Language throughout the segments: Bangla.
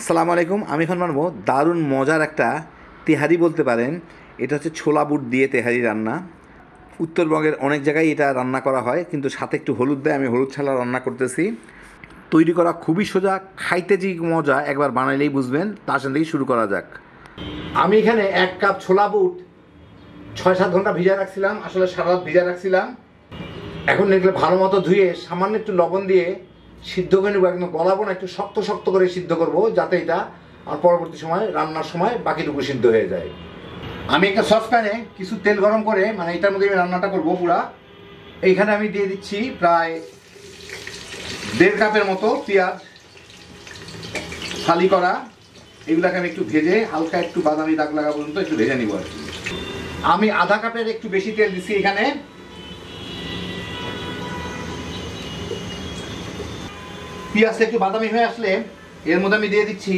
আসসালামু আলাইকুম। আমি এখন বানাবো দারুণ মজার একটা তেহারি বলতে পারেন। এটা হচ্ছে ছোলা বুট দিয়ে তেহারি রান্না। উত্তরবঙ্গের অনেক জায়গায় এটা রান্না করা হয়, কিন্তু সাথে একটু হলুদ দেয়। আমি হলুদ ছাড়া রান্না করতেছি। তৈরি করা খুবই সোজা, খাইতে যে মজা একবার বানাইলেই বুঝবেন। তার সাথে শুরু করা যাক। আমি এখানে 1 কাপ ছোলা বুট 6-7 ঘন্টা ভিজা রাখছিলাম, আসলে সারা রাত ভিজা রাখছিলাম। এখন এগুলো ভালো মতো ধুয়ে সামান্য একটু লবণ দিয়ে সিদ্ধ করে নেবো। একদম গলাবো না, একটু শক্ত শক্ত করে সিদ্ধ করব, যাতে এটা আর পরবর্তী সময় রান্নার সময় বাকিটুকু সিদ্ধ হয়ে যায়। আমি একটা সসপ্যানে কিছু তেল গরম করে, মানে এটার মধ্যে আমি রান্নাটা করবো পুরা। এইখানে আমি দিয়ে দিচ্ছি প্রায় 1.5 কাপের মতো পেঁয়াজ ফালি করা। এগুলাকে আমি একটু ভেজে হালকা একটু বাদামি দাগ লাগা পর্যন্ত একটু ভেজে নিব আর কি। আমি আধা কাপের একটু বেশি তেল দিচ্ছি এখানে। পেঁয়াজটা একটু বাদামি হয়ে আসলে এর মধ্যে আমি দিয়ে দিচ্ছি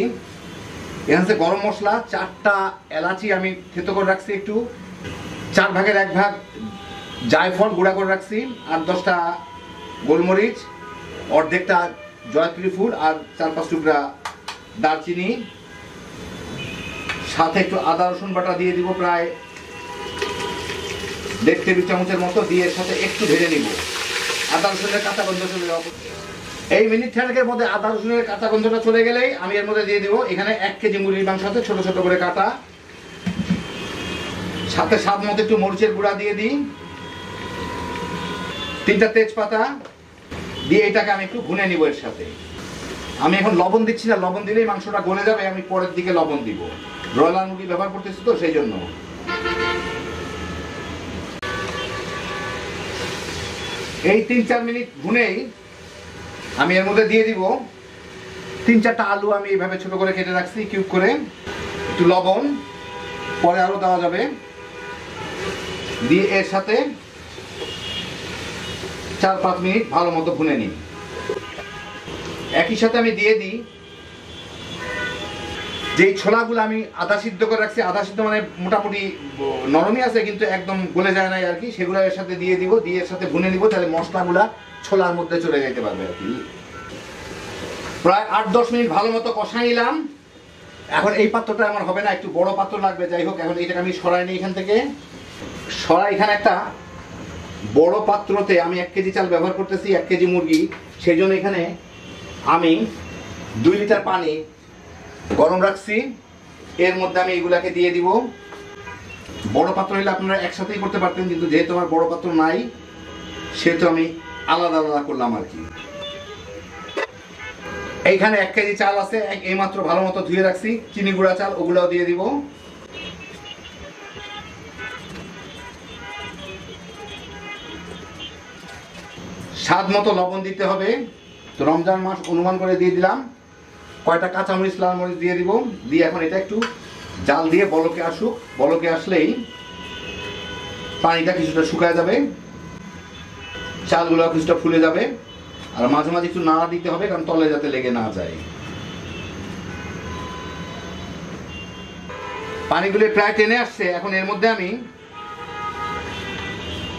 এখানে গরম মশলা, 4টা এলাচি আমি থেতো করে রাখছি, একটু 4 ভাগের 1 ভাগ জায়ফল গুঁড়া করে রাখছি, আর 10টা গোলমরিচ, অর্ধেকটা জয়ত্রী ফুল, আর 4-5 টুকরা দারচিনি। সাথে একটু আদা রসুন বাটা দিয়ে দিব, প্রায় 1.5 টেবিল চামচের মতো, দিয়ে এর সাথে একটু ভেজে নিব। আদা রসুনের কাঁচা গন্ধ চলে যাওয়া। এই মিনিট 6 মধ্যে আদা রসুনের কাঁচা গন্ধটা চলে গেলেই আমি এর মধ্যে দিয়ে দিব এখানে 1 কেজি মুরগির মাংস আছে ছোট ছোট করে কাটা। সাথে স্বাদ মতো একটু মরিচের গুঁড়া দিয়ে দিই, 3টা তেজপাতা দিয়ে এটাকে আমি একটু ভুনে নিব এর সাথে। আমি এখন লবণ দিচ্ছি না, লবণ দিলেই মাংসটা গলে যাবে, আমি পরের দিকে লবণ দিব। ব্রয়লার মুরগি ব্যবহার করতেছি তো সেই জন্য। এই 3-4 মিনিট ভুনেই আমি এর মধ্যে দিয়ে দিব 3-4টা আলু আমি এইভাবে ছোট করে কেটে রাখছি কিউব করে। একটু লবণ পরে আরো দেওয়া যাবে, দিয়ে এর সাথে 4-5 মিনিট ভালো মতো ভুনে নিই। একই সাথে আমি দিয়ে দিই যেই ছোলাগুলো আমি আধা সিদ্ধ করে রাখছি, আধা সিদ্ধ মানে মোটামুটি নরমই আছে কিন্তু একদম গলে যায় না আর কি, সেগুলো এর সাথে দিয়ে দিব, দিয়ে এর সাথে ভুনে নিব, তাহলে মশলাগুলা ছোলার মধ্যে চলে যেতে পারবে আর কি। প্রায় 8-10 মিনিট ভালো মতো কষাই নিলাম। এখন এই পাত্রটা আমার হবে না, একটু বড় পাত্র লাগবে। যাই হোক, এখন এটাকে আমি সরাই নিই এখান থেকে। এখানে একটা বড় পাত্রতে আমি 1 কেজি চাল ব্যবহার করতেছি, 1 কেজি মুরগি, সেই জন্য এখানে আমি 2 লিটার পানি গরম রাখছি। এর মধ্যে আমি এগুলাকে দিয়ে দিব। বড় পাত্র হলে আপনারা একসাথেই করতে পারতেন, কিন্তু যেহেতু আমার বড় পাত্র নাই সেহেতু আমি আলাদা আলাদা করলাম আর কি। এইখানে 1 কেজি চাল আছে, এইমাত্র ভালো মতো ধুয়ে রাখছি, চিনি গুঁড়া চাল, ওগুলাও দিয়ে দিব। স্বাদ মতো লবণ দিতে হবে। তো রমজান মাস অনুমান করে দিয়ে দিলাম। কয়টা কাঁচামরিচ, লাল মরিচ দিয়ে দিব, দিয়ে এখন এটা একটু জাল দিয়ে বলকে আসুক। বলকে আসলেই পানিটা কিছুটা শুকায় যাবে, চালগুলো কিছুটা ফুলে যাবে, আর মাঝে মাঝে একটু নাড়া দিতে হবে, কারণ তলে যাতে লেগে না যায়। পানিগুলো প্রায় টেনে আসছে। এখন এর মধ্যে আমি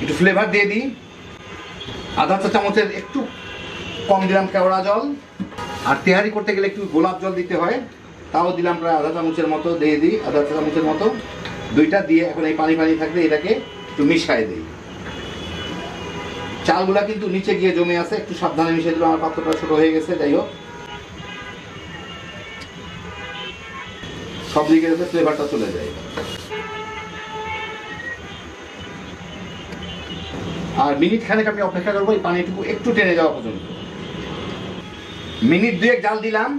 একটু ফ্লেভার দিয়ে দিই। আধা চা চামচের একটু কম দিলাম কেওড়া জল, আর তেহারি করতে গেলে একটু গোলাপ জল দিতে হয়, তাও দিলাম প্রায় আধা চামচের মতো, দিয়ে দিই আধা চা চামচের মতো। 2টা দিয়ে এখন এই পানি পানি থাকবে, এটাকে একটু মিশাই দিই। চালগুলা কিন্তু নিচে গিয়ে জমে আছে, একটু সাবধানে মিশিয়ে দিলাম, আমার পাত্রটা ছোট হয়ে গেছে। যাই হোক, সব দিকে যাতে ফ্লেভারটা চলে যায়। আর মিনিট খানেক আমি অপেক্ষা করবো এই পানিটুকু একটু টেনে যাওয়া পর্যন্ত। মিনিট 2 জাল দিলাম।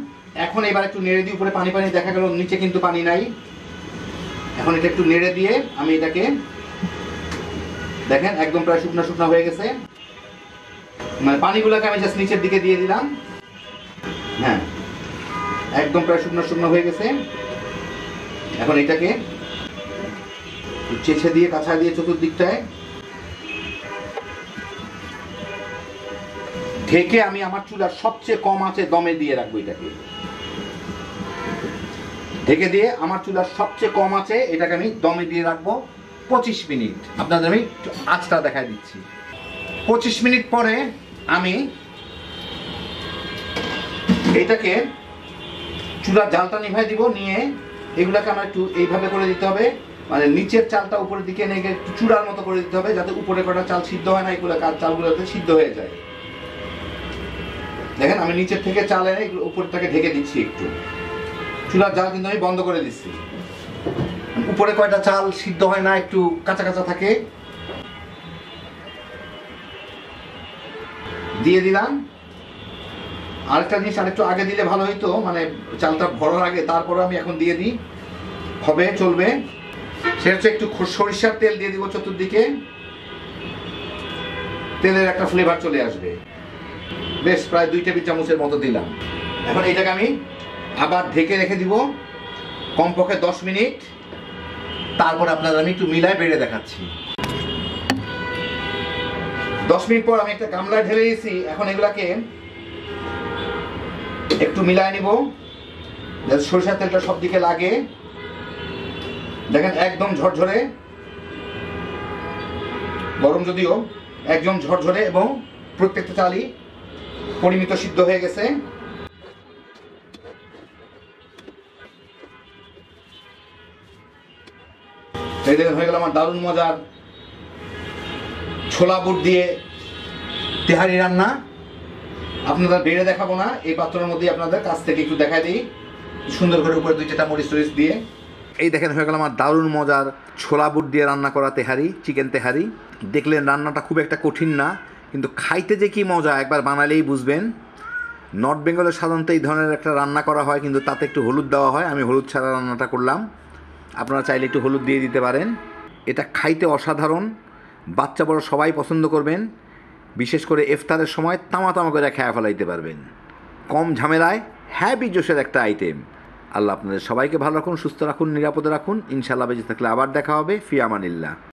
এখন এবার একটু নেড়ে দিয়ে, উপরে পানি পানি দেখা গেল, নিচে কিন্তু পানি নাই। এখন এটা একটু নেড়ে দিয়ে আমি এটাকে, দেখেন একদম প্রায় শুকনা শুকনা হয়ে গেছে, মানে পানিগুলোকে আমি জাস্ট নিচের দিকে দিয়ে দিলাম। হ্যাঁ, একদম প্রায় শুকনো শুকনো হয়ে গেছে। এখন এটাকে চেঁচে দিয়ে, কাঁচা দিয়ে চতুর্দিকটায় ঢেকে আমি আমার চুলার সবচেয়ে কম আঁচে দমে দিয়ে রাখবো। এটাকে ঢেকে দিয়ে আমার চুলার সবচেয়ে কম আঁচে এটাকে আমি দমে দিয়ে রাখবো 25 মিনিট। আপনাদের আমি আঁচটা দেখাই দিচ্ছি। 25 মিনিট পরে আমি এটাকে চুলার জালটা নিভাই দিব, নিয়ে এগুলাকে আমার একটু এইভাবে করে দিতে হবে, মানে নিচের চালটা উপরের দিকে নিয়ে একটু চূড়ার মতো করে দিতে হবে, যাতে উপরে কটা চাল সিদ্ধ হয় না, এগুলো চালগুলোতে সিদ্ধ হয়ে যায়। দেখেন আমি নিচের থেকে চাল এনে উপরটাকে ঢেকে দিচ্ছি একটু। চুলার জাল কিন্তু আমি বন্ধ করে দিচ্ছি। উপরে কয়টা চাল সিদ্ধ হয় না, একটু কাঁচা কাঁচা থাকে, দিয়ে দিলাম। আরেকটা জিনিস আরেকটু আগে দিলে ভালো হইতো, মানে চালটা ভরার আগে, তারপরে আমি এখন দিয়ে দিই, হবে, চলবে। সেটা হচ্ছে একটু সরিষার তেল দিয়ে দিব চতুর্দিকে, তেলের একটা ফ্লেভার চলে আসবে। বেশ প্রায় 2 টেবিল চামচের মতো দিলাম। এখন এটাকে আমি আবার ঢেকে রেখে দিব কমপক্ষে 10 মিনিট। তারপর আপনাদের আমি একটু মিলায় বেড়ে দেখাচ্ছি। 10 মিনিট পর আমি একটা গামলায় ঢেলে দিয়েছি। এখন এগুলাকে একটু মিলায় নিব, যাতে সরিষার তেলটা সব দিকে লাগে। দেখেন একদম ঝরঝরে, গরম যদিও, একদম ঝরঝরে, এবং প্রত্যেকটা চালই পরিমিত সিদ্ধ হয়ে গেছে। এই দেখেন হয়ে গেল আমার দারুণ মজার ছোলা বুট দিয়ে তেহারি রান্না। আপনাদের বেড়ে দেখাবো না, এই পাত্রের মধ্যে আপনাদের কাছ থেকে একটু দেখাই দিই, সুন্দর করে উপরে 2-4টা মরিচ টরিচ দিয়ে। এই দেখেন হয়ে গেল আমার দারুণ মজার ছোলা বুট দিয়ে রান্না করা তেহারি, চিকেন তেহারি। দেখলেন রান্নাটা খুব একটা কঠিন না, কিন্তু খাইতে যে কি মজা একবার বানালেই বুঝবেন। নর্থ বেঙ্গলে সাধারণত এই ধরনের একটা রান্না করা হয়, কিন্তু তাতে একটু হলুদ দেওয়া হয়। আমি হলুদ ছাড়া রান্নাটা করলাম, আপনারা চাইলে একটু হলুদ দিয়ে দিতে পারেন। এটা খাইতে অসাধারণ, বাচ্চা বড় সবাই পছন্দ করবেন। বিশেষ করে ইফতারের সময় তামা তামা করে খেয়ে ফেলাইতে পারবেন। কম ঝামেলায় হ্যাপি জোশের একটা আইটেম। আল্লাহ আপনাদের সবাইকে ভালো রাখুন, সুস্থ রাখুন, নিরাপদে রাখুন। ইনশাআল্লাহ বেঁচে থাকলে আবার দেখা হবে। ফি আমানিল্লাহ।